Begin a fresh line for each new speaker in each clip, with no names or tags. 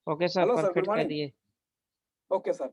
Okay sir,
hello sir, good
perfect कर
morning.
दिए।
Okay sir,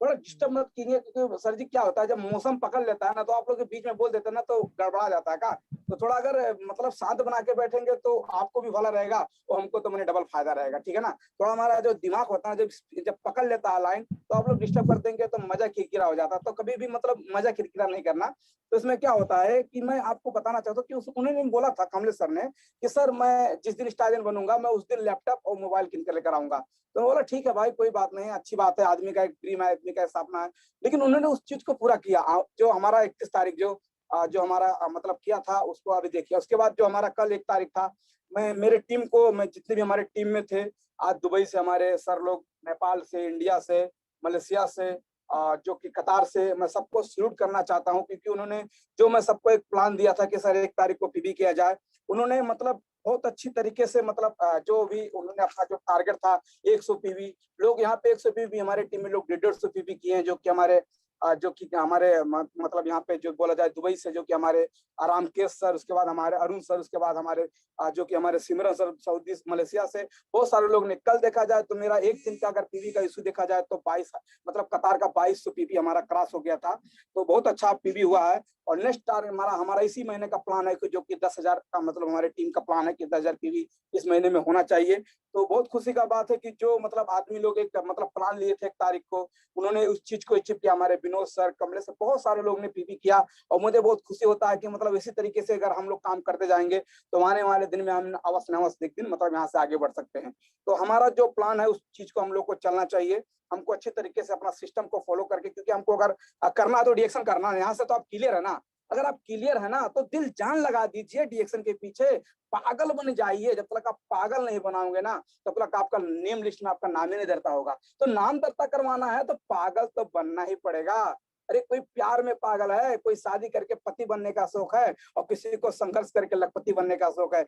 थोड़ा डिस्टर्ब मत कीजिए, क्योंकि सर जी क्या होता है, जब मौसम पकड़ लेता है ना, तो आप लोग के बीच में बोल देते हैं ना, तो गड़बड़ा जाता है का। तो थोड़ा अगर मतलब शांत बना के बैठेंगे तो आपको भी भला रहेगा और हमको तो मैंने डबल फायदा रहेगा, ठीक है ना। थोड़ा हमारा जो दिमाग होता है, जब जब पकड़ लेता है लाइन, तो आप लोग डिस्टर्ब कर देंगे तो मजा किरकिरा हो जाता है। तो कभी भी मतलब मजा किरकिरा नहीं करना। तो इसमें क्या होता है कि मैं आपको बताना चाहता हूँ कि उन्होंने बोला था, कमलेश सर ने, कि सर मैं जिस दिन स्टाइल बनूंगा मैं उस दिन लैपटॉप और मोबाइल किन कर लेकर आऊंगा। तो मैं बोला ठीक है भाई, कोई बात नहीं, अच्छी बात है, आदमी का एक ड्रीम है, आदमी का सपना है। लेकिन उन्होंने उस चीज को पूरा किया। जो हमारा 31 तारीख जो हमारा मतलब किया था, उसको अभी देखिए। उसके बाद जो हमारा कल 1 तारीख था, मैं जितने भी हमारे टीम में थे, आज दुबई से हमारे सर लोग, नेपाल से, इंडिया से, मलेशिया से, जो कि कतार से, मैं सबको सल्यूट करना चाहता हूं, क्योंकि उन्होंने जो मैं सबको एक प्लान दिया था कि सर 1 तारीख को पीबी किया जाए, उन्होंने मतलब बहुत अच्छी तरीके से, मतलब जो भी उन्होंने अपना जो टारगेट था, 100 पीवी, लोग यहाँ पे 100 पीवी, हमारे टीम में लोग 150 पीवी किए हैं, जो कि हमारे मतलब यहाँ पे जो बोला जाए दुबई से, जो कि हमारे रामकेश सर, उसके बाद हमारे अरुण सर, उसके बाद हमारे जो कि हमारे सिमरन सर सऊदी मलेशिया से, बहुत सारे लोग ने। कल देखा जाए तो मेरा एक दिन का अगर पीवी का इशू देखा जाए तो 22, मतलब कतार का 2200 पीवी हमारा क्रॉस हो गया था। तो बहुत अच्छा पीवी हुआ है। और नेक्स्ट टारगेट हमारा हमारा इसी महीने का प्लान है कि जो कि 10,000 का, मतलब हमारे टीम का प्लान है कि 10,000 पीवी इस महीने में होना चाहिए। तो बहुत खुशी का बात है कि जो मतलब आदमी लोग एक मतलब प्लान लिए थे 1 तारीख को, उन्होंने उस चीज को अचीव किया। हमारे विनोद सर, कमलेश सर, बहुत सारे लोग ने पीपी किया। और मुझे बहुत खुशी होता है कि मतलब इसी तरीके से अगर हम लोग काम करते जाएंगे तो आने वाले दिन में हम अवश्य न अवश्य एक दिन मतलब यहाँ से आगे बढ़ सकते हैं। तो हमारा जो प्लान है उस चीज को हम लोग को चलना चाहिए। हमको अच्छे तरीके से अपना सिस्टम को फॉलो करके, क्योंकि हमको अगर करना है तो डिएक्शन करना है। यहाँ से तो आप क्लियर है ना। अगर आप क्लियर है ना तो दिल जान लगा दीजिए डिएक्शन के पीछे, पागल बन जाइए। जब तक आप पागल नहीं बनाओगे ना, तब तक आपका नेम लिस्ट में आपका नाम ही नहीं दर्ता होगा। तो नाम दर्ता करवाना है तो पागल तो बनना ही पड़ेगा। अरे कोई प्यार में पागल है, कोई शादी करके पति बनने का शौक है, और किसी को संघर्ष करके लखपति बनने का शौक है।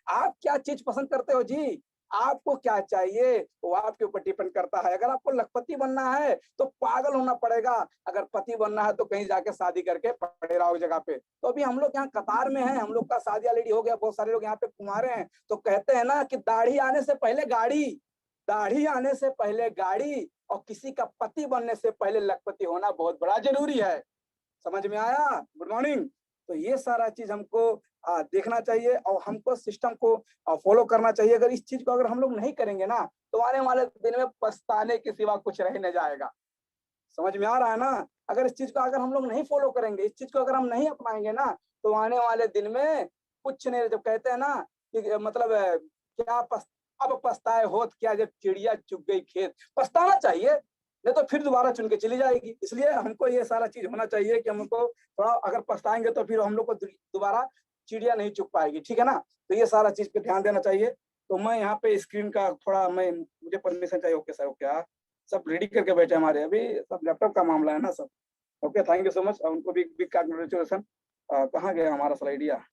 आप क्या चीज पसंद करते हो जी? आपको क्या चाहिए वो आपके ऊपर डिपेंड करता है। अगर आपको लखपति बनना है तो पागल होना पड़ेगा, अगर पति बनना है तो कहीं जाके शादी करके पड़े रहो जगह पे। तो अभी हम लोग यहाँ कतार में हैं, हम लोग का शादी ऑलरेडी हो गया, बहुत सारे लोग यहाँ पे कुमारे हैं। तो कहते हैं ना कि दाढ़ी आने से पहले गाड़ी, दाढ़ी आने से पहले गाड़ी, और किसी का पति बनने से पहले लखपति होना बहुत बड़ा जरूरी है। समझ में आया? Good morning. तो ये सारा चीज हमको देखना चाहिए और हमको सिस्टम को फॉलो करना चाहिए। अगर इस चीज को अगर हम लोग नहीं करेंगे ना, तो आने वाले दिन में पछताने के सिवा कुछ रह नहीं जाएगा। समझ में आ रहा है ना? अगर इस चीज को अगर हम लोग नहीं फॉलो करेंगे, इस चीज को अगर हम नहीं अपनाएंगे ना, तो आने वाले दिन में कुछ नहीं। जब कहते हैं ना कि मतलब क्या अब पछताए होत क्या, जब चिड़िया चुग गई खेत। पछताना चाहिए, नहीं तो फिर दोबारा चुन के चली जाएगी। इसलिए हमको ये सारा चीज होना चाहिए कि हमको थोड़ा अगर पछताएंगे तो फिर हम लोग को दोबारा चिड़िया नहीं चुग पाएगी, ठीक है ना। तो ये सारा चीज पे ध्यान देना चाहिए। तो मैं यहाँ पे स्क्रीन का थोड़ा मैं मुझे परमिशन चाहिए। Okay sir, okay. सब रेडी करके बैठे हमारे, अभी सब लैपटॉप का मामला है ना सब। Okay, thank you so much. उनको भी बिग कांग्रेचुलेसन। कहाँ गया हमारा स्लाइडिया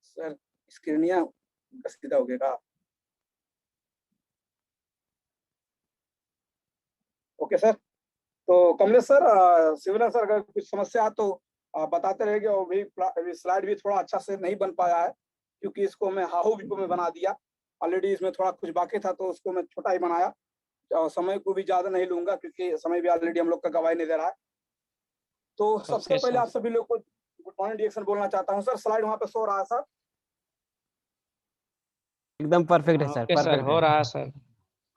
सर? स्क्रीनिया सीधा हो गया। Okay sir. तो कमलेश सर, शिवराज सर, अगर कुछ समस्या है तो बताते रहेंगे। और भी स्लाइड भी थोड़ा अच्छा से नहीं बन पाया है, क्योंकि इसको मैं हाहू विपो में बना दिया। ऑलरेडी इसमें थोड़ा कुछ बाकी था तो उसको मैं छोटा ही बनाया। और समय को भी ज्यादा नहीं लूंगा, क्योंकि समय भी ऑलरेडी हम लोग का गवाही नहीं दे रहा है। तो सबसे
ओके
पहले
सर।
आप सभी लोग को गुड मॉर्निंग रिएक्शन बोलना चाहता हूँ। सर स्लाइड वहां पे सो रहा है सर?
एकदम परफेक्ट है सर,
ओके सर,
परफेक्ट
हो
है।
रहा है sir.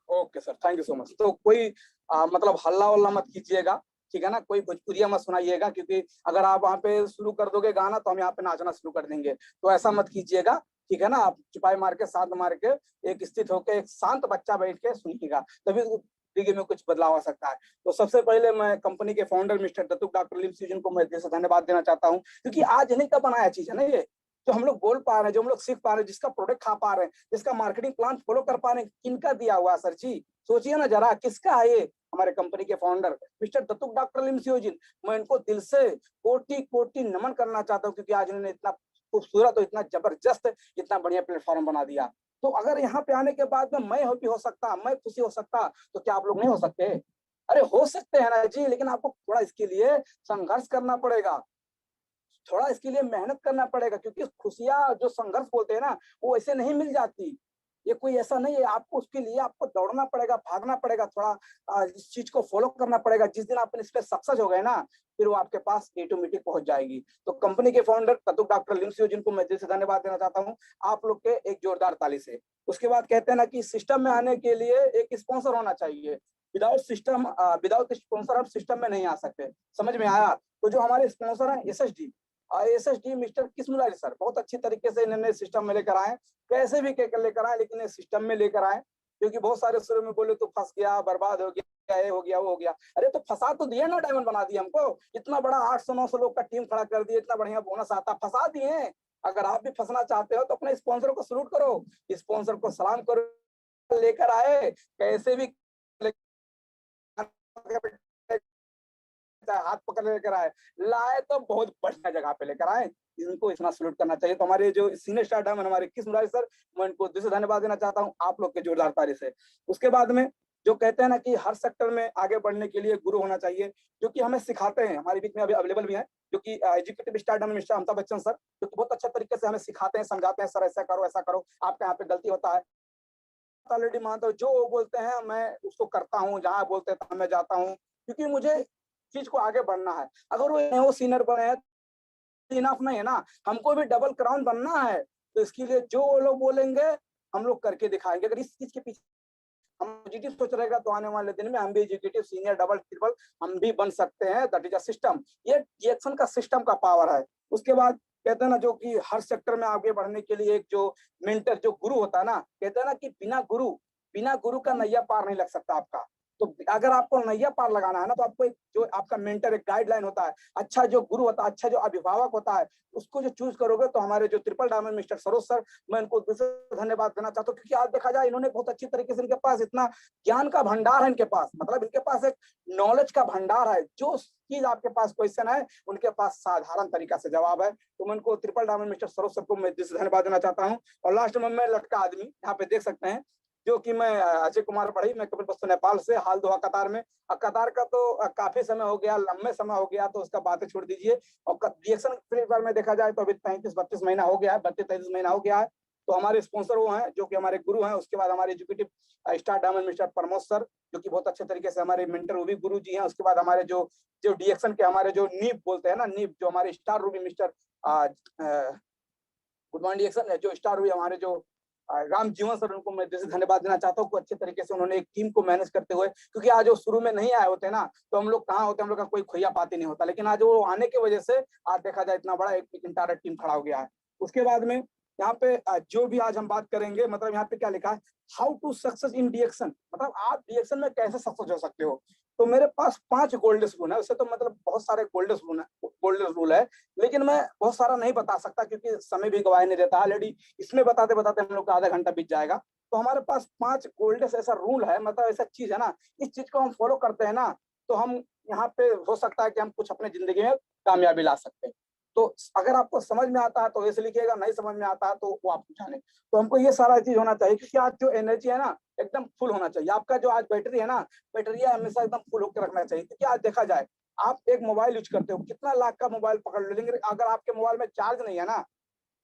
Okay sir, thank you so much. तो कोई मतलब हल्ला वल्ला मत कीजिएगा, ठीक है ना। कोई भोजपुरिया मत सुनाइएगा, क्योंकि अगर आप वहाँ पे शुरू कर दोगे गाना तो हम यहाँ पे नाचना शुरू कर देंगे। तो ऐसा मत कीजिएगा, ठीक है ना। आप चुपाई मार के, शांत मार के, एक स्थित होकर एक शांत बच्चा बैठ के सुनिएगा, तभी जिंदगी में कुछ बदलाव आ सकता है। तो सबसे पहले मैं कंपनी के फाउंडर मिस्टर दत्तुक डॉक्टर लिम सीजन को मैं दिल से धन्यवाद देना चाहता हूँ, क्योंकि आज नहीं का बनाया चीज है ना ये। जो हम लोग बोल पा रहे हैं, जो हम लोग सीख पा रहे हैं, जिसका प्रोडक्ट खा पा रहे हैं, जिसका मार्केटिंग प्लान फॉलो कर पा रहे हैं, किनका दिया हुआ है सर जी? सोचिए ना जरा, किसका है ये? हमारे कंपनी के फाउंडर मिस्टर दत्तुक डॉक्टर लिम सियोजिन। मैं इनको दिल से कोटि कोटि नमन करना चाहता हूँ, क्योंकि आज उन्होंने इतना खूबसूरत और इतना जबरदस्त, इतना बढ़िया प्लेटफॉर्म बना दिया। तो अगर यहाँ पे आने के बाद में मैं हैप्पी हो सकता, मैं खुशी हो सकता, तो क्या आप लोग नहीं हो सकते? अरे हो सकते हैं ना जी, लेकिन आपको थोड़ा इसके लिए संघर्ष करना पड़ेगा, थोड़ा इसके लिए मेहनत करना पड़ेगा। क्योंकि खुशियां जो संघर्ष बोलते हैं ना, वो ऐसे नहीं मिल जाती। ये कोई ऐसा नहीं है, आपको उसके लिए आपको दौड़ना पड़ेगा, भागना पड़ेगा, थोड़ा इस चीज को फॉलो करना पड़ेगा। जिस दिन आप इस पे सक्सेस हो गए ना, फिर वो आपके पास ऑटोमेटिक पहुंच जाएगी। तो कंपनी के फाउंडर कतुक डॉक्टर लिम सियो, जिनको मैं दिल से धन्यवाद देना चाहता हूँ आप लोग के एक जोरदार ताली से। उसके बाद कहते हैं ना कि सिस्टम में आने के लिए एक स्पॉन्सर होना चाहिए। विदाउट सिस्टम, विदाउट स्पॉन्सर आप सिस्टम में नहीं आ सकते। समझ में आया? तो जो हमारे स्पॉन्सर हैं एसएसडी मिस्टर किस्मुलारी सर, बहुत अच्छी तरीके से इन्होंने सिस्टम में लेकर आए। कैसे भी लेकर आए, लेकिन ये सिस्टम में लेकर आए। क्योंकि बहुत सारे शुरू में बोले तो फंस गया, बर्बाद हो गया, ये हो गया, वो हो गया। अरे तो फंसा तो दिए ना, डायमंड बना दिया हमको। इतना बड़ा 800-900 लोग का टीम खड़ा कर दिया, इतना बढ़िया बोनस आता, फंसा दिए। अगर आप भी फंसना चाहते हो तो अपने स्पॉन्सर को सलूट करो, स्पॉन्सर को सलाम करो, लेकर आए कैसे भी हाथ पकड़ लेकर आए, लाए तो बहुत बढ़िया जगह पे लेकर आए। इनको इतना सलूट करना चाहिए। तो हमारे जो सीनियर स्टार डायमंड हमारे किस मुरारी सर, मैं इनको दिल से धन्यवाद देना चाहता हूँ आप लोग के जोरदार ताली से। उसके बाद में जो कहते हैं ना कि हर सेक्टर में आगे बढ़ने के लिए गुरु होना चाहिए, जो कि हमें सिखाते हैं, हमारे बीच में अभी अवेलेबल भी है, जो कि educative star diamond mister Amitabh Bachchan sir, जो कि बहुत अच्छे तरीके से हमें सिखाते हैं, समझाते हैं, सर ऐसा करो, ऐसा करो, आपका यहाँ पे गलती होता है। ऑलरेडी मानता हूँ, जो वो बोलते हैं मैं उसको करता हूँ, जहाँ बोलते हैं मैं जाता हूँ, क्योंकि मुझे चीज को आगे बढ़ना है। अगर वो सीनियर बने हैं इनफ नहीं है ना, हमको भी डबल क्राउन बनना है। तो इसके लिए जो वो लोग बोलेंगे हम लोग करके दिखाएंगे। अगर इस चीज के पीछे हम पॉजिटिव सोच रहेगा तो आने वाले दिन में हम भी एजुकेटिव सीनियर डबल ट्रिपल हम भी बन सकते हैं। दैट इज अ सिस्टम, ये रिएक्शन का सिस्टम का पावर है। उसके बाद कहते हैं ना, जो कि हर सेक्टर में आगे बढ़ने के लिए एक जो मेंटर, जो गुरु होता है ना, कहते हैं ना कि बिना गुरु का नैया पार नहीं लग सकता आपका। तो अगर आपको नैया पार लगाना है ना, तो आपको एक जो आपका मेंटर, एक गाइडलाइन होता है, अच्छा जो गुरु होता है, अच्छा जो अभिभावक होता है, उसको जो चूज करोगे तो हमारे जो triple diamond mister Saroj sir, मैं इनको धन्यवाद देना चाहता हूँ। क्योंकि आज देखा जाए इन्होंने बहुत अच्छी तरीके से, इनके पास इतना ज्ञान का भंडार है, इनके पास मतलब इनके पास एक नॉलेज का भंडार है। जो चीज आपके पास क्वेश्चन है, उनके पास साधारण तरीका से जवाब है। तो मैं उनको triple diamond mister Saroj sir को मैं दिल से धन्यवाद देना चाहता हूँ। और लास्ट में मैं लटका आदमी यहाँ पे देख सकते हैं, जो कि मैं अजय कुमार बढ़ई, मैं कपिल वस्तु नेपाल से हाल दोहा कतार में। कतार का तो काफी समय हो गया, लंबे समय हो गया, तो उसका बातें छोड़ दीजिए। और रिएक्शन फ्री फायर में देखा जाए तो अभी 35-32 महीना हो गया है, 32-33 महीना हो गया है। तो हमारे स्पॉन्सर वो हैं जो कि हमारे गुरु हैं। उसके बाद हमारे educative star diamond mister Pramod sir, जो कि बहुत अच्छे तरीके से हमारे मेंटर, वो भी गुरु जी हैं। उसके बाद हमारे जो जो डीएक्शन के हमारे जो नीब बोलते हैं ना, नीब, जो हमारे star Ruby mister good morning डीएक्शन, जो स्टार रूबी हमारे जो राम जीवन सर, उनको मैं जैसे धन्यवाद देना चाहता हूँ। अच्छे तरीके से उन्होंने एक टीम को मैनेज करते हुए, क्योंकि आज वो शुरू में नहीं आए होते ना, तो हम लोग कहाँ होते, हम लोग का कोई खोया पाती नहीं होता। लेकिन आज वो आने की वजह से आज देखा जाए इतना बड़ा एक इंटायर टीम खड़ा हो गया है। उसके बाद में यहाँ पे जो भी आज हम बात करेंगे, मतलब यहाँ पे क्या लिखा है, हाउ टू सक्सेस इन डीएक्शन, मतलब आप डीएक्शन में कैसे सक्सेस हो सकते हो। तो मेरे पास 5 गोल्डन रूल है। वैसे तो मतलब बहुत सारे गोल्डन रूल है, लेकिन मैं बहुत सारा नहीं बता सकता क्योंकि समय भी गवाए नहीं देता। ऑलरेडी इसमें बताते बताते हम लोग का आधा घंटा बीत जाएगा। तो हमारे पास 5 गोल्डन ऐसा रूल है, मतलब ऐसा चीज है ना, इस चीज को हम फॉलो करते हैं ना, तो हम यहाँ पे हो सकता है कि हम कुछ अपने जिंदगी में कामयाबी ला सकते हैं। तो अगर आपको समझ में आता है तो ऐसे लिखिएगा, नहीं समझ में आता है तो वो आप जाने। तो हमको ये सारा चीज होना चाहिए, क्योंकि आज जो एनर्जी है ना, एकदम फुल होना चाहिए। आपका जो आज बैटरी है ना, बैटरी हमेशा एकदम फुल होकर रखना चाहिए। क्योंकि आज देखा जाए, आप एक मोबाइल यूज करते हो, कितना लाख का मोबाइल पकड़ लो, लेकिन अगर आपके मोबाइल में चार्ज नहीं है ना,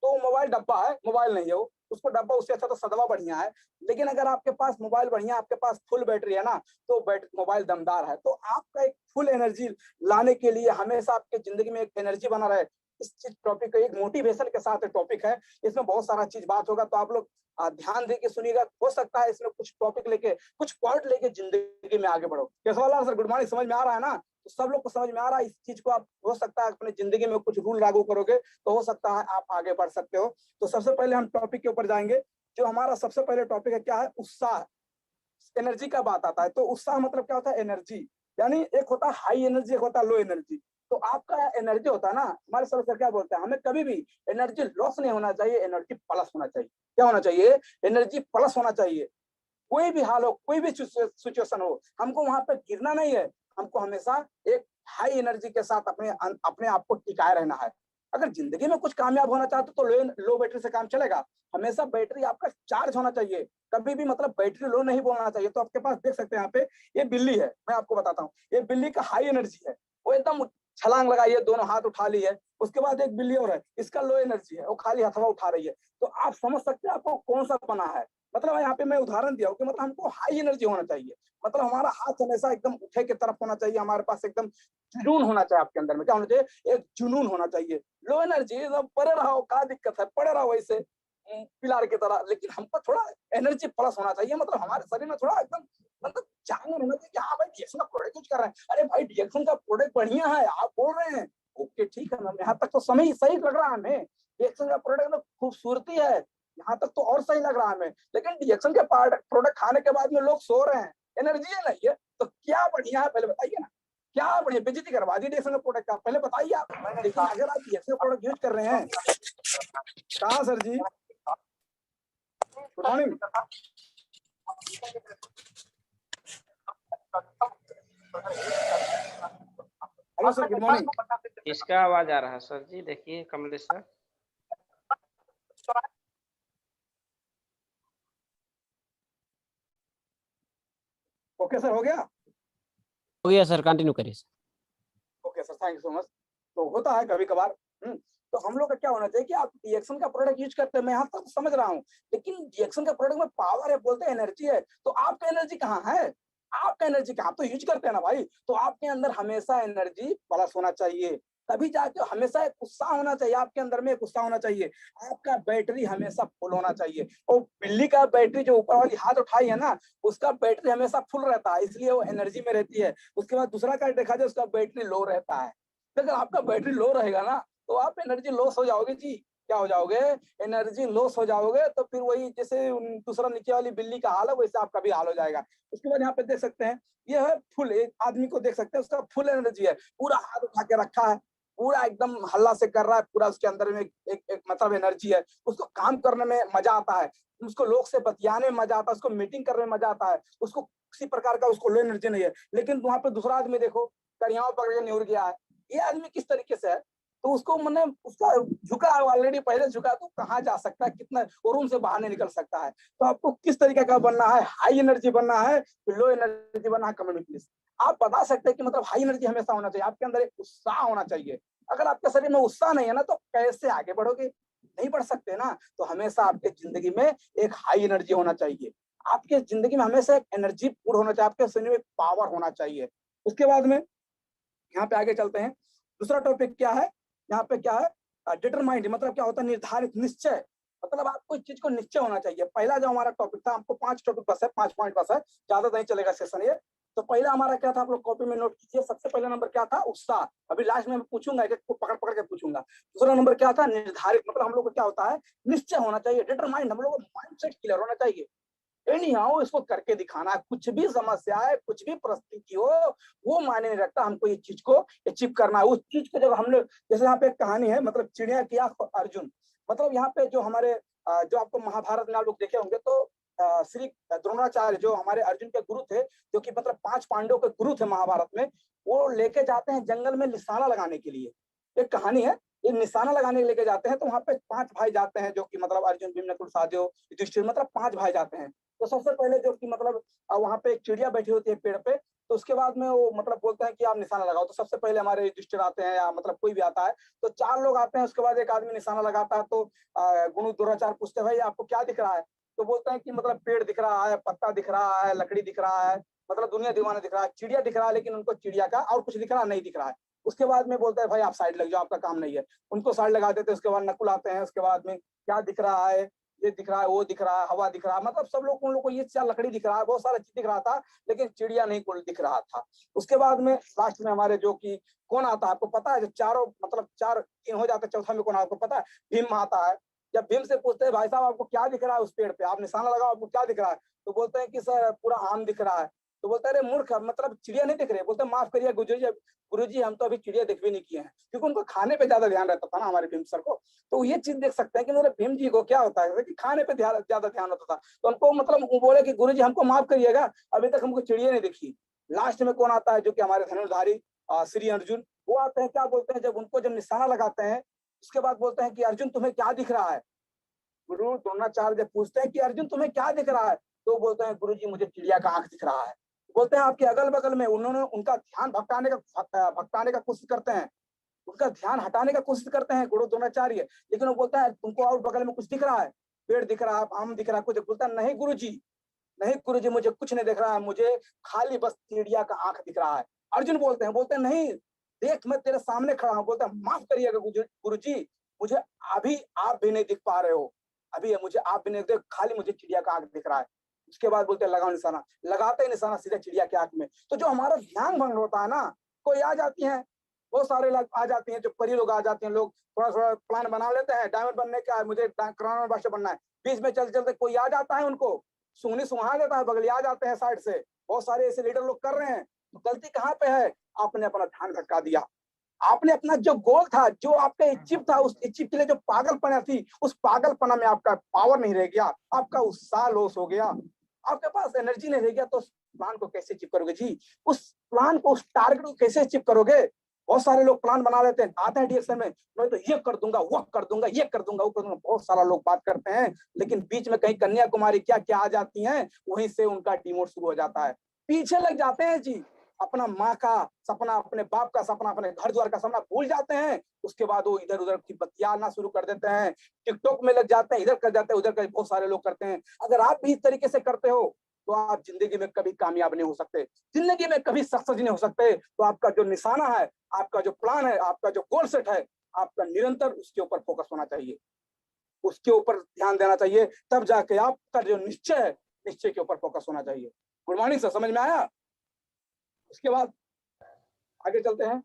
तो मोबाइल डब्बा है, मोबाइल नहीं है वो। उसको डब्बा, उससे अच्छा तो सदवा बढ़िया है। लेकिन अगर आपके पास मोबाइल बढ़िया, आपके पास फुल बैटरी है ना, तो मोबाइल दमदार है। तो आपका एक फुल एनर्जी लाने के लिए हमेशा आपके जिंदगी में एक एनर्जी बना रहे, इस चीज टॉपिक का एक मोटिवेशन के साथ टॉपिक है। इसमें बहुत सारा चीज बात होगा, तो आप लोग ध्यान दे के सुनिएगा। हो सकता है इसमें कुछ टॉपिक लेके, कुछ पॉइंट लेके जिंदगी में आगे बढ़ो। केशवाल सर, गुड मॉर्निंग, समझ में आ रहा है ना? तो सब लोग को समझ में आ रहा है। इस चीज को आप हो सकता है अपनी जिंदगी में कुछ रूल लागू करोगे तो हो सकता है आप आगे बढ़ सकते हो। तो सबसे पहले हम टॉपिक के ऊपर जाएंगे। जो हमारा सबसे पहले टॉपिक है, क्या है, उत्साह। एनर्जी का बात आता है, तो उत्साह मतलब क्या होता है, एनर्जी। यानी एक होता है हाई एनर्जी, एक होता है लो एनर्जी। तो आपका एनर्जी होता है ना, हमारे सर क्या बोलते हैं, हमें कभी भी एनर्जी लॉस नहीं होना चाहिए, एनर्जी प्लस होना चाहिए। क्या होना चाहिए? एनर्जी प्लस होना चाहिए। कोई भी हाल हो, कोई भी सिचुएशन हो, हमको वहां पे गिरना नहीं है। हमको हमेशा एक हाई एनर्जी के साथ अपने अपने आप को टिकाए रहना है। अगर जिंदगी में कुछ कामयाब होना चाहते हो तो लो बैटरी से काम चलेगा। हमेशा बैटरी आपका चार्ज होना चाहिए, कभी भी मतलब बैटरी लो नहीं बोलना चाहिए। तो आपके पास देख सकते हैं यहाँ पे, ये बिल्ली है, मैं आपको बताता हूँ, ये बिल्ली का हाई एनर्जी है, वो एकदम छलांग लगाई है, दोनों हाथ उठा ली है। उसके बाद एक बिल्ली और है, इसका लो एनर्जी है, वो खाली हथवा उठा रही है। तो आप समझ सकते हैं आपको कौन सा बना है। मतलब यहाँ पे मैं उदाहरण दिया हूँ कि मतलब हमको हाई एनर्जी होना चाहिए, मतलब हमारा हाथ हमेशा एकदम उठे की तरफ होना चाहिए, हमारे पास एकदम जुनून होना चाहिए, आपके अंदर में क्या होना चाहिए, एक जुनून होना चाहिए। लो एनर्जी पड़े रहो, क्या दिक्कत है, पड़े रहो वैसे पिलार की तरह, लेकिन हमको थोड़ा एनर्जी प्लस होना चाहिए, मतलब हमारे शरीर में थोड़ा एकदम मतलब जान होना चाहिए कि हाँ भाई डीएक्सन का प्रोडक्ट यूज कर रहे हैं, अरे भाई डीएक्सन का प्रोडक्ट बढ़िया है आप बोल रहे हैं, ओके ठीक है मैम, यहाँ तक तो समय सही लग रहा है हमें, डीएक्सन का प्रोडक्ट में खूबसूरती है, यहाँ तक तो और सही लग रहा है हमें, लेकिन डीएक्सन के प्रोडक्ट खाने के बाद में लोग सो रहे हैं, एनर्जी है नहीं है, तो क्या बढ़िया है पहले बताइए ना, क्या बढ़िया बेइज्जती करवा दी डीएक्सन के प्रोडक्ट का, पहले बताइए आप। लेकिन अगर आप डीएक्सन का प्रोडक्ट यूज कर रहे हैं, कहाँ sir ji, good morning, hello sir good morning.
किसका आवाज आ रहा है सर जी, देखिए कमलेश सर।
ओके सर, हो गया,
हो गया सर, कंटिन्यू करिए sir.
Okay sir, thank you so much. तो होता है कभी कभार, तो हम लोग का क्या होना चाहिए कि आप डीएक्सन का प्रोडक्ट यूज करते हैं, मैं यहाँ तक समझ रहा हूँ, लेकिन डीएक्सन का प्रोडक्ट में पावर है, बोलते हैं एनर्जी है, तो आपका एनर्जी कहाँ है, आपका एनर्जी कहाँ, आप तो यूज करते हैं ना भाई, तो आपके अंदर हमेशा एनर्जी प्लस होना चाहिए, तभी जाके हमेशा एक उत्साह होना चाहिए, आपके अंदर में एक उत्साह होना चाहिए, आपका बैटरी हमेशा फुल होना चाहिए, और बिल्ली का बैटरी जो ऊपर वाली हाथ उठाई है ना, उसका बैटरी हमेशा फुल रहता है, इसलिए वो एनर्जी में रहती है। उसके बाद दूसरा का देखा जाए, उसका बैटरी लो रहता है, तो अगर आपका बैटरी लो रहेगा ना, तो आप एनर्जी लॉस हो जाओगे जी, क्या हो जाओगे, एनर्जी लॉस हो जाओगे, तो फिर वही जैसे दूसरा नीचे वाली बिल्ली का हाल है, वैसे आपका भी हाल हो जाएगा। उसके बाद यहाँ पे देख सकते हैं, ये है फुल, एक आदमी को देख सकते हैं, उसका फुल एनर्जी है, पूरा हाथ उठा के रखा है, पूरा एकदम हल्ला से कर रहा है, पूरा उसके अंदर में एक मतलब एनर्जी है, उसको काम करने में मजा आता है, उसको लोग से बतियाने में मजा आता है, उसको मीटिंग करने में मजा आता है, उसको किसी प्रकार का उसको लो एनर्जी नहीं है। लेकिन वहां पे दूसरा आदमी देखो, कड़ियाओं पकड़ के निहुर गया है, ये आदमी किस तरीके से है, तो उसको मैंने उसका झुका ऑलरेडी पहले झुका, तो कहाँ जा सकता है, कितना और रूम से बाहर नहीं निकल सकता है। तो आपको किस तरीके का बनना है, हाई एनर्जी बनना है, लो एनर्जी बनना है, कमेंट में प्लीज आप बता सकते हैं कि मतलब हाई एनर्जी हमेशा होना चाहिए, आपके अंदर एक उत्साह होना चाहिए, अगर आपके शरीर में उत्साह नहीं है ना, तो कैसे आगे बढ़ोगे, नहीं बढ़ सकते ना। तो हमेशा आपके जिंदगी में एक हाई एनर्जी होना चाहिए, आपके जिंदगी में हमेशा एक एनर्जी पूर्ण होना चाहिए, आपके शरीर में पावर होना चाहिए। उसके बाद में यहाँ पे आगे चलते हैं, दूसरा टॉपिक क्या है, यहाँ पे क्या है, डिटरमाइंड, मतलब क्या होता है, निर्धारित, निश्चय, मतलब आपको इस चीज को निश्चय होना चाहिए। पहला जो हमारा टॉपिक था, हमको 5 टॉपिक बस है, 5 पॉइंट बस है, ज्यादा नहीं चलेगा सेशन ये। तो पहला हमारा क्या था, आप लोग कॉपी में नोट कीजिए, सबसे पहला नंबर क्या था, उत्साह, अभी लास्ट में मैं पूछूंगा, एक पकड़ पकड़ के पूछूंगा। दूसरा नंबर क्या था, निर्धारित, मतलब हम लोग को क्या होता है, निश्चय होना चाहिए, डिटरमाइंड, हम लोग को माइंडसेट क्लियर होना चाहिए, एनी हाउ इसको करके दिखाना है, कुछ भी समस्या है, कुछ भी परिस्थिति हो, वो मायने नहीं रखता, हमको ये चीज को अचीव करना है। उस चीज को जब हम लोग, जैसे यहाँ पे एक कहानी है, मतलब चिड़िया की आंख और अर्जुन, मतलब यहाँ पे जो हमारे जो आपको महाभारत में आप लोग देखे होंगे, तो श्री द्रोणाचार्य जो हमारे अर्जुन के गुरु थे, जो कि मतलब 5 पांडवों के गुरु थे महाभारत में, वो लेके जाते हैं जंगल में निशाना लगाने के लिए, एक कहानी है, ये निशाना लगाने लेके जाते हैं, तो वहां पे 5 भाई जाते हैं, जो कि मतलब अर्जुन, भीम, नकुल, सहदेव, युधिष्ठिर, मतलब 5 भाई जाते हैं। तो सबसे पहले जो कि मतलब वहां पे एक चिड़िया बैठी होती है पेड़ पे, तो उसके बाद में वो मतलब बोलते हैं कि आप निशाना लगाओ, तो सबसे पहले हमारे युधिष्ठिर आते हैं, या मतलब कोई भी आता है, तो 4 लोग आते हैं, उसके बाद एक आदमी निशाना लगाता है, तो गुरु द्रोणाचार्य पूछते हैं, भाई आपको क्या दिख रहा है, तो बोलते हैं कि मतलब पेड़ दिख रहा है, पत्ता दिख रहा है, लकड़ी दिख रहा है, मतलब दुनिया दीवाना दिख रहा है, चिड़िया दिख रहा है, लेकिन उनको चिड़िया का और कुछ दिख रहा नहीं दिख रहा है। उसके बाद में बोलता है भाई आप साइड लग जाओ, आपका काम नहीं है, उनको साइड लगा देते हैं। उसके बाद नकुल आते हैं, उसके बाद में क्या दिख रहा है, ये दिख रहा है, वो दिख रहा है, हवा दिख रहा है, मतलब सब लोग उन लोग को ये चार लकड़ी दिख रहा है, बहुत सारा चीज दिख रहा था, लेकिन चिड़िया नहीं कुल दिख रहा था। उसके बाद में लास्ट में हमारे जो कि कौन आता है, आपको पता है, जो चारों मतलब 4 3 हो जाते, चौथा में कौन आपको पता है, भीम आता है। जब भीम से पूछते हैं भाई साहब आपको क्या दिख रहा है उस पेड़ पे, आप निशाना लगाओ, आपको क्या दिख रहा है, तो बोलते हैं कि सर पूरा आम दिख रहा है। तो बोलते हैं अरे मूर्ख, मतलब चिड़िया नहीं दिख रही, बोलते माफ करिए गुरुजी हम तो अभी चिड़िया देख भी नहीं किए हैं, क्योंकि उनको खाने पे ज्यादा ध्यान रहता था ना हमारे भीम सर को। तो ये चीज देख सकते हैं कि मतलब भीम जी को क्या होता है कि खाने पे ज्यादा ध्यान होता था, तो उनको मतलब वो बोले कि गुरुजी हमको माफ करिएगा, अभी तक हमको चिड़िया नहीं दिखी। लास्ट में कौन आता है, जो कि हमारे धनुर्धारी श्री अर्जुन, वो आते हैं, क्या बोलते हैं, जब उनको जब निशाना लगाते हैं, उसके बाद बोलते हैं कि अर्जुन तुम्हें क्या दिख रहा है। गुरु द्रोणाचार्य जब पूछते हैं कि अर्जुन तुम्हें क्या दिख रहा है, तो बोलते हैं गुरुजी मुझे चिड़िया का आंख दिख रहा है। बोलते हैं आपके अगल बगल में, उन्होंने उनका ध्यान भटकाने का कोशिश करते हैं, उनका ध्यान हटाने का कोशिश करते हैं गुरु द्रोणाचार्य, लेकिन वो बोलता है तुमको और बगल में कुछ दिख रहा है। पेड़ दिख रहा है, आम दिख रहा है, कुछ बोलता नहीं गुरुजी, नहीं गुरुजी मुझे कुछ नहीं दिख रहा है, मुझे खाली बस चिड़िया का आंख दिख रहा है। अर्जुन बोलते हैं नहीं देख मैं तेरे सामने खड़ा हूं। बोलते हैं माफ करिएगा गुरुजी, मुझे अभी आप भी नहीं दिख पा रहे हो, अभी मुझे आप भी नहीं देख, खाली मुझे चिड़िया का आंख दिख रहा है। उसके बाद बोलते हैं लगाओ निशाना, लगाते ही निशाना सीधा चिड़िया के आंख में। तो जो हमारा ध्यान भंग होता है ना, कोई आ जाती है, बहुत सारे लोग आ जाती हैं, जो परी लोग आ जाते हैं, लोग थोड़ा थोड़ा प्लान बना लेते हैं डायमंड बनने का, मुझे कोरोना भाषा बनना है, बीच में चलते चलते कोई आ जाता है, उनको सुंगनी सुहा देता है, बगली आ जाते हैं साइड से, बहुत सारे ऐसे लीडर लोग कर रहे हैं। तो गलती कहाँ पे है? आपने अपना ध्यान भटका दिया, आपने अपना जो गोल था, जो आपका इच्छिप था, उस इच्छिप के लिए जो पागलपना थी, उस पागलपना में आपका पावर नहीं रह गया, आपका उत्साह लॉस हो गया, आपके पास एनर्जी नहीं रह गया। तो उस प्लान को कैसे अचीव करोगे जी? उस प्लान को, उस टारगेट को कैसे अचीव करोगे? बहुत सारे लोग प्लान बना लेते हैं, आते हैं डिरेक्शन में, मैं तो ये कर दूंगा, वो कर दूंगा, ये कर दूंगा, वो कर दूंगा, बहुत सारा लोग बात करते हैं, लेकिन बीच में कहीं कन्याकुमारी क्या क्या आ जाती हैं, वहीं से उनका डिमोट शुरू हो जाता है, पीछे लग जाते हैं जी। अपना माँ का सपना, अपने बाप का सपना, अपने घर द्वार का सपना भूल जाते हैं। उसके बाद वो इधर उधर की बतियाना शुरू कर देते हैं, टिकटॉक में लग जाते हैं, इधर कर जाते हैं, उधर कर, बहुत सारे लोग करते हैं। अगर आप भी इस तरीके से करते हो तो आप जिंदगी में कभी कामयाब नहीं हो सकते, जिंदगी में कभी सक्सेस नहीं हो सकते। तो आपका जो निशाना है, आपका जो प्लान है, आपका जो गोल सेट है, आपका निरंतर उसके ऊपर फोकस होना चाहिए, उसके ऊपर ध्यान देना चाहिए, तब जाके आपका जो निश्चय है, निश्चय के ऊपर फोकस होना चाहिए। गुड मॉर्निंग सर, समझ में आया? उसके बाद आगे चलते हैं।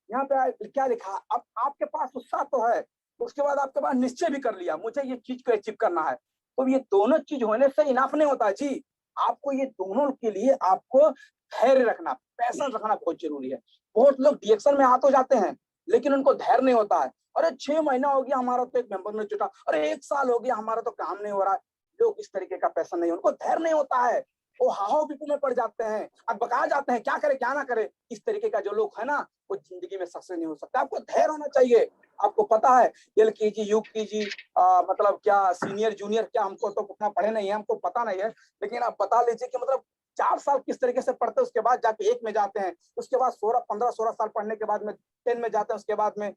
यहाँ पे क्या लिखा? अब आपके पास उत्साह तो है, उसके बाद आपके पास निश्चय भी कर लिया, मुझे ये चीज को अचीव करना है। तो ये दोनों चीज होने से इनाफ नहीं होता जी, आपको ये दोनों के लिए आपको धैर्य रखना, पैशन रखना बहुत जरूरी है। बहुत लोग डिएक्शन में आ तो जाते हैं, लेकिन उनको धैर्य नहीं होता है। अरे 6 महीना हो गया हमारा तो एक मेंबर में जुटा, अरे 1 साल हो गया हमारा तो काम नहीं हो रहा है। लोग इस तरीके का पैसा नहीं, उनको धैर्य नहीं होता है, वो हाहो बिपू में पड़ जाते हैं, अब बका जाते हैं, क्या करे क्या ना करे। इस तरीके का जो लोग है ना, वो जिंदगी में सक्सेस नहीं हो सकता। आपको धैर्य होना चाहिए। आपको पता है एलकेजी यूकेजी मतलब क्या सीनियर जूनियर क्या, हमको तो उतना पढ़े नहीं है, हमको पता नहीं है, लेकिन आप बता लीजिए कि मतलब 4 साल किस तरीके से पढ़ते हैं, उसके बाद जाके 1 में जाते हैं, उसके बाद 15-16 साल पढ़ने के बाद में 10 में जाते हैं, उसके बाद में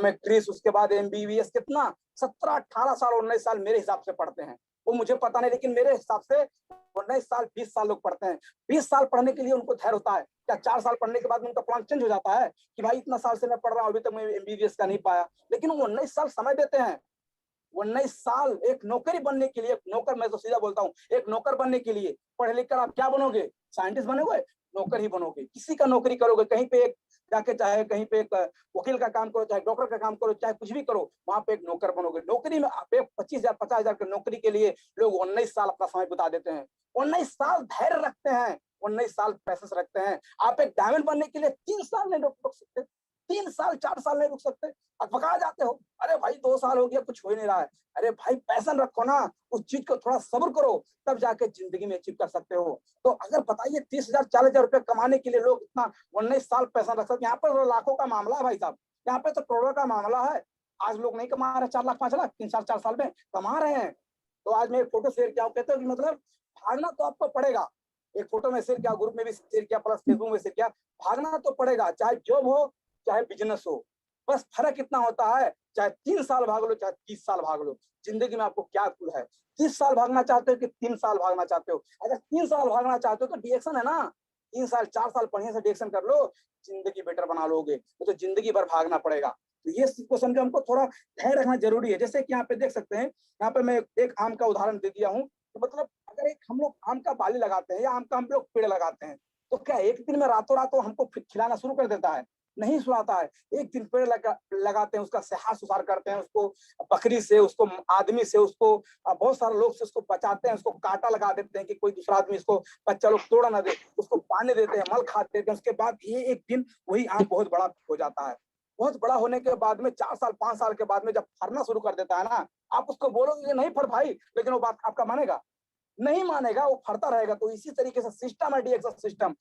मैट्रिक्स, उसके बाद एमबीबीएस, कितना 17-18 साल 19 साल मेरे हिसाब से पढ़ते हैं, वो मुझे पता नहीं, लेकिन मेरे हिसाब से 19 साल 20 साल लोग पढ़ते हैं। 20 साल पढ़ने के लिए उनको धैर्य होता है क्या? 4 साल पढ़ने के बाद में उनका प्लान चेंज हो जाता है कि भाई इतना साल से मैं पढ़ रहा हूँ, अभी तक मैं एमबीबीएस का नहीं पाया, लेकिन वो 19 साल समय देते हैं। 19 साल एक नौकरी बनने के लिए, एक नौकर, मैं तो सीधा बोलता हूँ, एक नौकर बनने के लिए पढ़ लिख कर आप क्या बनोगे? साइंटिस्ट बनोगे? नौकर ही बनोगे, किसी का नौकरी करोगे, कहीं पे एक जाके, चाहे कहीं पे एक वकील का काम करो, चाहे डॉक्टर का काम करो, चाहे कुछ भी करो, वहां पे एक नौकर बनोगे। नौकरी में आप 25,000 50,000 की नौकरी के लिए लोग 19 साल अपना समय बिता देते हैं। 19 साल धैर्य रखते हैं, 19 साल पैसेंस रखते हैं। आप एक डायमंड बनने के लिए 3 साल नहीं रुक सकते, 3 साल 4 साल नहीं रुक सकते, अकबका जाते हो, अरे भाई 2 साल हो गया कुछ हो ही नहीं रहा है। अरे भाई पैशन रखो ना, उस चीज को थोड़ा सब्र करो, तब जाके जिंदगी में अचीव कर सकते हो। तो अगर बताइए 30,000 40,000 रुपए कमाने के लिए लोग इतना 19 साल पैसा रख सकते हैं। यहाँ पर लाखों का मामला है भाई साहब, यहाँ पे तो करोड़ों का मामला है। आज लोग नहीं कमा रहे 4 लाख 5 लाख, 3-4 साल में कमा रहे हैं। तो आज मैं एक फोटो शेयर किया, कहते हो कि मतलब भागना तो आपको पड़ेगा, एक फोटो में शेयर किया, ग्रुप में भी शेयर किया, प्लस फेसबुक में शेयर किया, भागना तो पड़ेगा, चाहे जॉब हो चाहे बिजनेस हो। बस फर्क इतना होता है, चाहे 3 साल भाग लो चाहे 30 साल भाग लो, जिंदगी में आपको क्या कुल है? 30 साल भागना चाहते हो कि 3 साल भागना चाहते हो? अगर 3 साल भागना चाहते हो तो डिएक्शन है ना, 3 साल 4 साल बढ़िया से डिएक्शन कर लो, जिंदगी बेटर बना लोगे। तो जिंदगी भर भागना पड़ेगा। तो ये को समझो, हमको थोड़ा धैर्य रखना जरूरी है। जैसे कि यहाँ पे देख सकते हैं, यहाँ पे मैं एक आम का उदाहरण दे दिया हूँ। तो मतलब अगर एक हम लोग आम का बाली लगाते हैं या आम का हम लोग पेड़ लगाते हैं, तो क्या एक दिन में रातों रातों हमको खिलाना शुरू कर देता है? नहीं सुनाता है। एक दिन पेड़ लगाते हैं, उसका सेहार सुसार करते हैं, उसको बकरी से, उसको आदमी से, उसको बहुत सारे लोग से उसको बचाते हैं, उसको कांटा लगा देते हैं कि कोई दूसरा आदमी इसको बच्चा लोग तोड़ा ना दे, उसको पानी देते हैं, मल खाते हैं। उसके बाद ये एक दिन वही आम बहुत बड़ा हो जाता है। बहुत बड़ा होने के बाद में 4 साल 5 साल के बाद में जब फरना शुरू कर देता है ना, आप उसको बोलोगे नहीं फर भाई, लेकिन वो बात आपका मानेगा? नहीं मानेगा, वो फरता रहेगा। तो इसी तरीके से सिस्टम है डीएक्शन सिस्टम।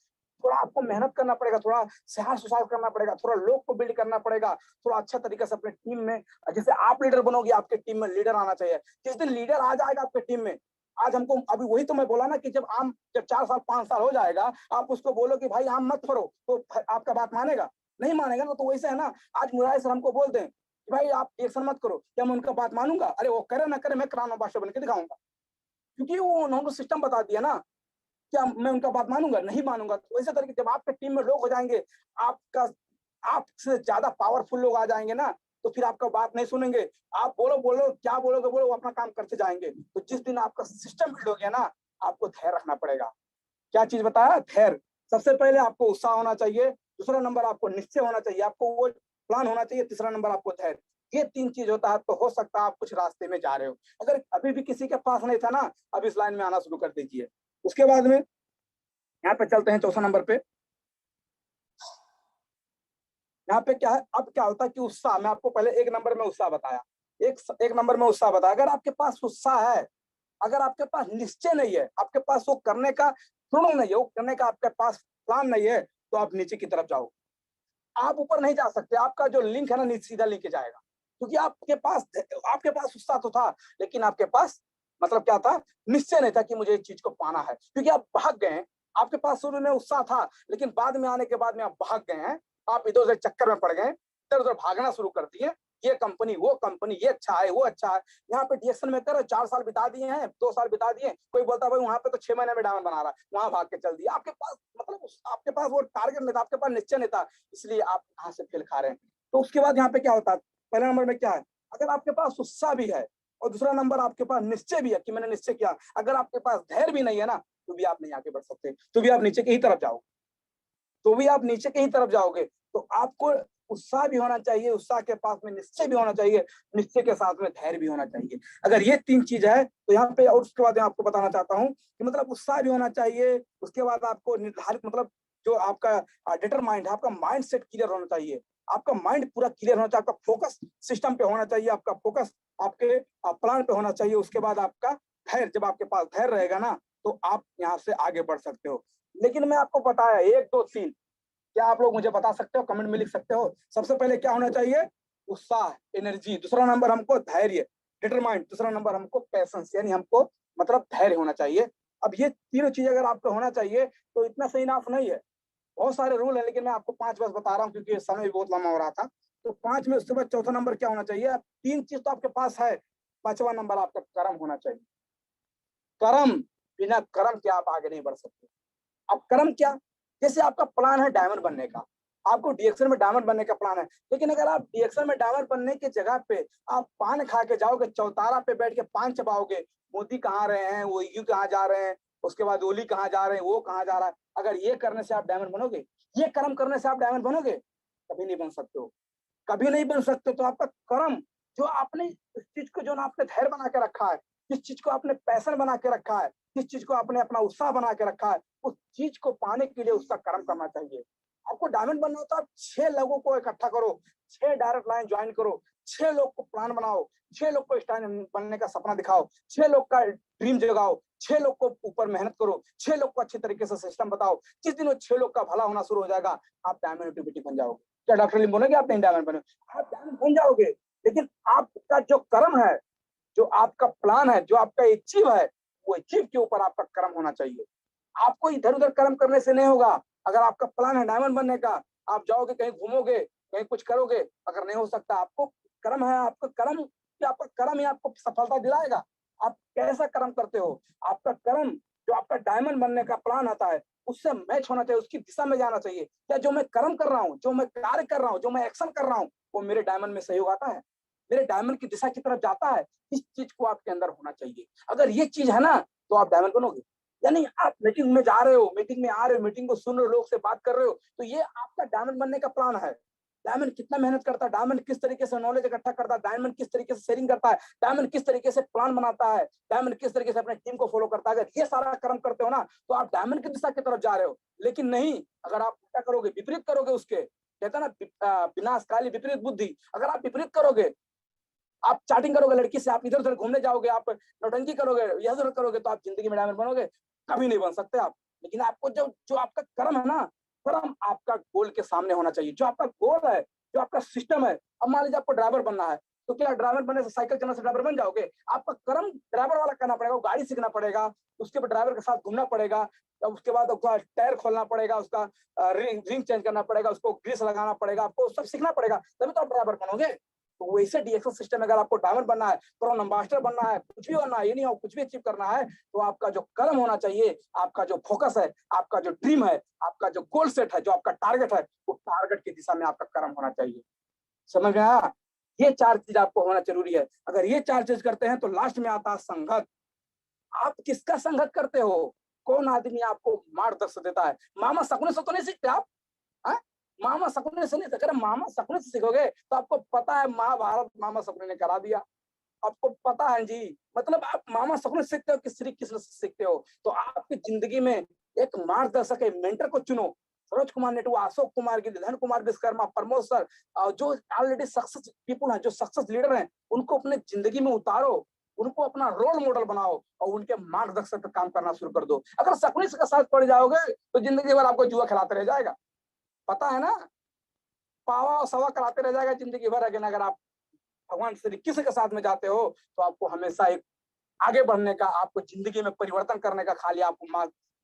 थोड़ा आपको मेहनत करना पड़ेगा, थोड़ा सेहार सुसार करना पड़ेगा, थोड़ा लोग को बिल्ड करना पड़ेगा, थोड़ा अच्छा तरीके से अपने टीम में, जैसे आप लीडर बनोगे आपके टीम में लीडर आना चाहिए। जिस दिन लीडर आ जाएगा आपके टीम में, आज हमको अभी वही तो मैं बोला ना कि जब 4 साल 5 साल हो जाएगा, आप उसको बोलो कि भाई आम मत फरो, तो आपका बात मानेगा? नहीं मानेगा ना। तो वैसे है ना, आज मुरारी सर हमको बोल दें कि भाई आप रिएक्शन मत करो, क्या मैं उनका बात मानूंगा? अरे वो करे ना करे, मैं कराना बादशाह बन के दिखाऊंगा, क्योंकि वो उन्होंने सिस्टम बता दिया ना। क्या मैं उनका बात मानूंगा? नहीं मानूंगा। तो इसी तरीके जब आपके टीम में लोग हो जाएंगे, आपका आपसे ज्यादा पावरफुल लोग आ जाएंगे ना, तो फिर आपका बात नहीं सुनेंगे। आप बोलो बोलो, क्या बोलोगे बोलो, वो अपना काम करते जाएंगे। तो जिस दिन आपका सिस्टम बिल्ड हो गया ना, आपको धैर्य रखना पड़ेगा। क्या चीज बताया? धैर्य। सबसे पहले आपको उत्साह होना चाहिए, दूसरा नंबर आपको निश्चय होना चाहिए, आपको वो प्लान होना चाहिए, तीसरा नंबर आपको धैर्य। ये 3 चीज होता है तो हो सकता है आप कुछ रास्ते में जा रहे हो। अगर अभी भी किसी के पास नहीं था ना, अब इस लाइन में आना शुरू कर दीजिए। उसके बाद में यहाँ पे चलते हैं चौथा नंबर पे। यहाँ पे क्या है, अब क्या होता है कि उत्साह, मैं आपको पहले एक नंबर में उत्साह बताया, एक नंबर में उत्साह बताया। अगर आपके पास उत्साह है, अगर आपके पास निश्चय नहीं है, आपके पास वो करने का प्रण नहीं है, वो करने का आपके पास प्लान नहीं है, तो आप नीचे की तरफ जाओ। आप ऊपर नहीं जा सकते, आपका जो लिंक है ना नीचे सीधा लेके जाएगा, क्योंकि आपके पास उत्साह तो था, लेकिन आपके पास मतलब क्या था? निश्चय नहीं था कि मुझे इस चीज को पाना है, क्योंकि आप भाग गए हैं। आपके पास शुरू में उत्साह था, लेकिन बाद में आने के बाद में आप भाग गए हैं, आप इधर उधर चक्कर में पड़ गए, इधर उधर भागना शुरू कर दिए। ये कंपनी, वो कंपनी, ये अच्छा है, वो अच्छा है। यहाँ पे डीएक्शन में करो, 4 साल बिता दिए हैं, 2 साल बिता दिए, कोई बोलता है भाई वहां पे तो 6 महीने में डायमंड बना रहा है, वहां भाग के चल दिया। आपके पास मतलब आपके पास वो टारगेट नहीं था, आपके पास निश्चय नहीं था, इसलिए आप यहाँ से फेल खा रहे हैं। तो उसके बाद यहाँ पे क्या होता है? पहले नंबर में क्या है? अगर आपके पास उत्साह भी है और दूसरा नंबर आपके पास निश्चय भी है कि मैंने निश्चय किया, अगर आपके पास धैर्य भी नहीं है ना, तो भी आप नहीं आगे बढ़ सकते, तो भी आप नीचे की ही तरफ जाओ, तो भी आप नीचे की ही तरफ जाओगे। तो आपको उत्साह भी होना चाहिए, उत्साह के पास में निश्चय भी होना चाहिए, निश्चय के साथ में धैर्य भी होना चाहिए। अगर ये 3 चीज है तो यहाँ पे, और उसके बाद मैं आपको बताना चाहता हूँ कि मतलब उत्साह भी होना चाहिए, उसके बाद आपको निर्धारित मतलब जो आपका डिटरमाइंड है, आपका माइंड सेट क्लियर होना चाहिए, आपका माइंड पूरा क्लियर होना चाहिए, आपका फोकस सिस्टम पे होना चाहिए, आपका फोकस आपके प्लान पे होना चाहिए। उसके बाद आपका धैर्य, जब आपके पास धैर्य रहेगा ना, तो आप यहाँ से आगे बढ़ सकते हो। लेकिन मैं आपको बताया 1 2 3, क्या आप लोग मुझे बता सकते हो? कमेंट में लिख सकते हो। सबसे पहले क्या होना चाहिए? उत्साह, एनर्जी। दूसरा नंबर हमको धैर्य, डिटरमाइंड। तीसरा नंबर हमको पैशंस, यानी हमको मतलब धैर्य होना चाहिए। अब ये तीनों चीज अगर आपको होना चाहिए तो इतना सही नाफ नहीं है, बहुत सारे रूल है, लेकिन मैं आपको 5 बस बता रहा हूँ क्योंकि समय भी बहुत लंबा हो रहा था। तो 5 में उसके बाद चौथा नंबर क्या होना चाहिए? अब 3 चीज तो आपके पास है, 5वां नंबर आपका कर्म होना चाहिए। कर्म, बिना कर्म के आप आगे नहीं बढ़ सकते। अब कर्म क्या? जैसे आपका प्लान है डायमंड बनने का, आपको डीएक्शन में डायमंड बनने का प्लान है, लेकिन अगर आप डीएक्शन में डायमंड बनने की जगह पे आप पान खा के जाओगे, चौतारा पे बैठ के पान चबाओगे, मोदी कहाँ रहे हैं, वो यू कहाँ जा रहे हैं, उसके बाद ओली कहाँ जा रहे हैं, वो कहाँ जा रहा है, अगर ये करने से आप डायमंड बनोगे, ये कर्म करने से आप डायमंड बनोगे? कभी नहीं बन सकते हो, कभी नहीं बन सकते। तो आपका कर्म, जो आपने इस चीज को, जो आपने धैर्य बना के रखा है, जिस चीज को आपने पैशन बना के रखा है, जिस चीज को आपने अपना उत्साह बना के रखा है, उस चीज को पाने के लिए उसका कर्म करना चाहिए। आपको डायमंड बनना हो तो आप 6 लोगों को इकट्ठा करो, 6 डायरेक्ट लाइन ज्वाइन करो, 6 लोग को प्लान बनाओ, 6 लोग को स्टार बनने का सपना दिखाओ, 6 लोग का ड्रीम जगाओ, 6 लोग को ऊपर मेहनत करो, 6 लोग को अच्छी तरीके से सिस्टम बताओ। जिस दिन वो 6 लोग का भला होना शुरू हो जाएगा, आप डायमंड यूटिलिटी बन जाओगे। क्या डॉक्टर लिम बोलेंगे आप नहीं डायमंड बने? आप डायमंड बन जाओगे, लेकिन आपका जो कर्म है, जो आपका प्लान है, जो आपका अचीव है, वो अचीव के ऊपर आपका कर्म होना चाहिए। आपको इधर उधर कर्म करने से नहीं होगा। अगर आपका प्लान है डायमंड बनने का, आप जाओगे कहीं घूमोगे, कहीं कुछ करोगे, अगर नहीं हो सकता, आपको कर्म है, आपका कर्म, आपका कर्म ही आपको सफलता दिलाएगा। आप कैसा कर्म करते हो? आपका कर्म, जो आपका डायमंड बनने का प्लान आता है, उससे मैच होना चाहिए, उसकी दिशा में जाना चाहिए। क्या जो मैं कर्म कर रहा हूँ, जो मैं कार्य कर रहा हूँ, जो मैं एक्शन कर रहा हूँ, वो मेरे डायमंड में सहयोग आता है, मेरे डायमंड की दिशा की तरफ जाता है? इस चीज को आपके अंदर होना चाहिए। अगर ये चीज है ना, तो आप डायमंड बनोगे। यानी आप मीटिंग में जा रहे हो, मीटिंग में आ रहे हो, मीटिंग को सुन रहे हो, लोग से बात कर रहे हो, तो ये आपका डायमंड बनने का प्लान है। डायमंड कितना मेहनत करता है, डायमंड किस तरीके से नॉलेज इकट्ठा करता है, डायमंड किस तरीके से शेयरिंग करता है, डायमंड किस तरीके से प्लान बनाता है, डायमंड किस तरीके से अपने टीम को फॉलो करता है। अगर ये सारा कर्म करते हो ना, तो आप डायमंड की दिशा की तरफ जा रहे हो। लेकिन नहीं, अगर आप क्या करोगे, विपरीत करोगे, उसके कहते हैं ना विनाशकाली विपरीत बुद्धि, अगर आप विपरीत करोगे, आप चैटिंग करोगे लड़की से, आप इधर उधर घूमने जाओगे, आप नौटंकी करोगे, इधर उधर करोगे, तो आप जिंदगी में डायमंड बनोगे? कभी नहीं बन सकते आप। लेकिन आपको जो आपका कर्म है ना, कर्म आपका गोल के सामने होना चाहिए। जो आपका गोल है, जो आपका सिस्टम है, अब मान लीजिए आपको ड्राइवर बनना है, तो क्या ड्राइवर बनने से, साइकिल चलाने से ड्राइवर बन जाओगे? आपका कर्म ड्राइवर वाला करना पड़ेगा, गाड़ी सीखना पड़ेगा, उसके बाद ड्राइवर के साथ घूमना पड़ेगा, उसके बाद उसका टायर खोलना पड़ेगा, उसका रिंग चेंज करना पड़ेगा, उसको ग्रीस लगाना पड़ेगा, आपको सब सीखना पड़ेगा, तभी तो आप ड्राइवर बनोगे। तो वैसे डीएक्सल सिस्टम में अगर आपको डायमंड बनना है, प्रो मास्टर बनना है, कुछ भी बनना है, ये नहीं हो कुछ भी अचीव करना है, तो आपका जो कर्म होना चाहिए, आपका जो फोकस है, आपका जो ड्रीम है, आपका जो गोल सेट है, जो आपका टारगेट है, वो टारगेट की दिशा में आपका कर्म होना चाहिए। समझ में आया? ये 4 चीज आपको होना जरूरी है। अगर ये 4 चीज करते हैं तो लास्ट में आता है संगत। आप किसका संगत करते हो? कौन आदमी आपको मार्गदर्शन देता है? मामा शकुनी से तो नहीं सीखते आप? हैं? मामा शकुनी से नहीं, अगर मामा शकुनी से सीखोगे तो आपको पता है महाभारत मामा शकुनी ने करा दिया। आपको पता है जी, मतलब आप मामा शकुनी से सीखते हो कि श्री कृष्ण से सीखते हो? तो आपकी जिंदगी में एक मार्गदर्शक, एक मेंटर को चुनो। सरोज कुमार नेटू, अशोक कुमार गिल, धन कुमार विश्वकर्मा, प्रमोद सर, और जो ऑलरेडी सक्सेस पीपल हैं, जो सक्सेस लीडर हैं, उनको अपने जिंदगी में उतारो, उनको अपना रोल मॉडल बनाओ और उनके मार्गदर्शन पर काम करना शुरू कर दो। अगर शकुनी के साथ पड़ जाओगे तो जिंदगी भर आपको जुआ खिलाते रह जाएगा, पता है ना? पावा और सवा कराते रह जाएगा जिंदगी भर। अगर आप भगवान श्री कृष्ण के साथ में जाते हो तो आपको हमेशा एक आगे बढ़ने का, आपको जिंदगी में परिवर्तन करने का खाली आपको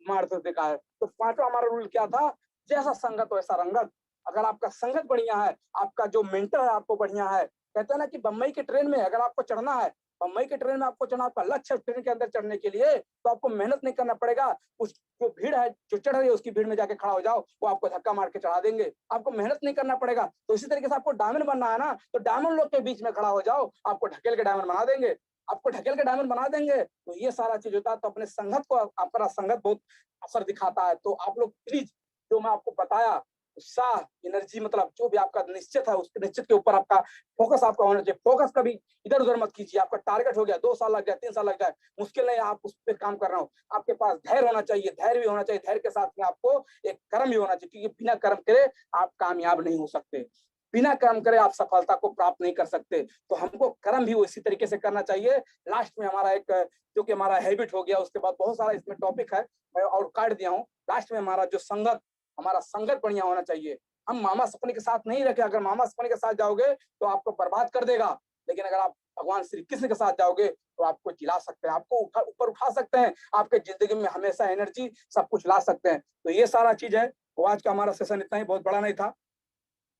मार्ग देखा है। तो 5वां हमारा रूल क्या था? जैसा संगत वैसा रंगत। अगर आपका संगत बढ़िया है, आपका जो मेंटर है आपको बढ़िया है, कहते हैं ना कि बम्बई के ट्रेन में अगर आपको चढ़ना है, बम्बई के ट्रेन में आपको चढ़ना, आपका लक्ष्य ट्रेन के अंदर चढ़ने के लिए, तो आपको मेहनत नहीं करना पड़ेगा। उस जो भीड़ है, जो चढ़ रही है, उसकी भीड़ में जाके खड़ा हो जाओ, वो आपको धक्का मार के चढ़ा देंगे। आपको मेहनत नहीं करना पड़ेगा। तो इसी तरीके से आपको डायमंड बनना है ना, तो डायमंड लोग के बीच में खड़ा हो जाओ, आपको ढकेल के डायमंड बना देंगे, आपको ढकेल के डायमंड बना देंगे। तो ये सारा चीज होता है। तो अपने संगत को, आपका संगत बहुत असर दिखाता है। तो आप लोग प्लीज, जो मैं आपको बताया, उत्साह, एनर्जी, मतलब जो भी आपका निश्चित है, उस निश्चित के ऊपर आपका फोकस आपका होना चाहिए। फोकस कभी इधर उधर मत कीजिए। आपका टारगेट हो गया, 2 साल लग जाए, 3 साल लग जाए, मुश्किल नहीं है, आप उस पर काम कर रहे हो। आपके पास धैर्य होना चाहिए, धैर्य भी होना चाहिए। धैर्य के साथ में आपको एक कर्म भी होना चाहिए, क्योंकि बिना कर्म करे आप कामयाब नहीं हो सकते। बिना कर्म करे आप सफलता को प्राप्त नहीं कर सकते। तो हमको कर्म भी उसी तरीके से करना चाहिए। लास्ट में हमारा एक, जो कि हमारा हैबिट हो गया, उसके बाद बहुत सारा इसमें टॉपिक है, मैं और काट दिया हूँ। लास्ट में हमारा जो संगत, हमारा संगत बढ़िया होना चाहिए। हम मामा सपने के साथ नहीं रखे। अगर मामा सपने के साथ जाओगे तो आपको बर्बाद कर देगा, लेकिन अगर आप भगवान श्री कृष्ण के साथ जाओगे तो आपको जिला सकते हैं, आपको ऊपर उठा सकते हैं, आपके जिंदगी में हमेशा एनर्जी सब कुछ ला सकते हैं। तो ये सारा चीज है। तो आज का हमारा सेशन इतना ही, बहुत बड़ा नहीं था।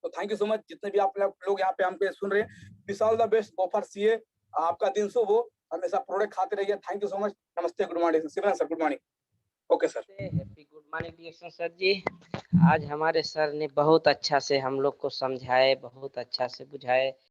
तो थैंक यू सो मच, जितने भी आप लोग यहाँ पे हमको सुन रहे हैं। Wish all the best, go for CA. आपका दिन शुभ हो, हमेशा प्रोडक्ट खाते रहिए। Thank you so much. नमस्ते, good morning. Simran sir, good morning. Okay sir.
Happy good morning डीएक्शन सर जी। आज हमारे सर ने बहुत अच्छा से हम लोग को समझाए, बहुत अच्छा से बुझाए।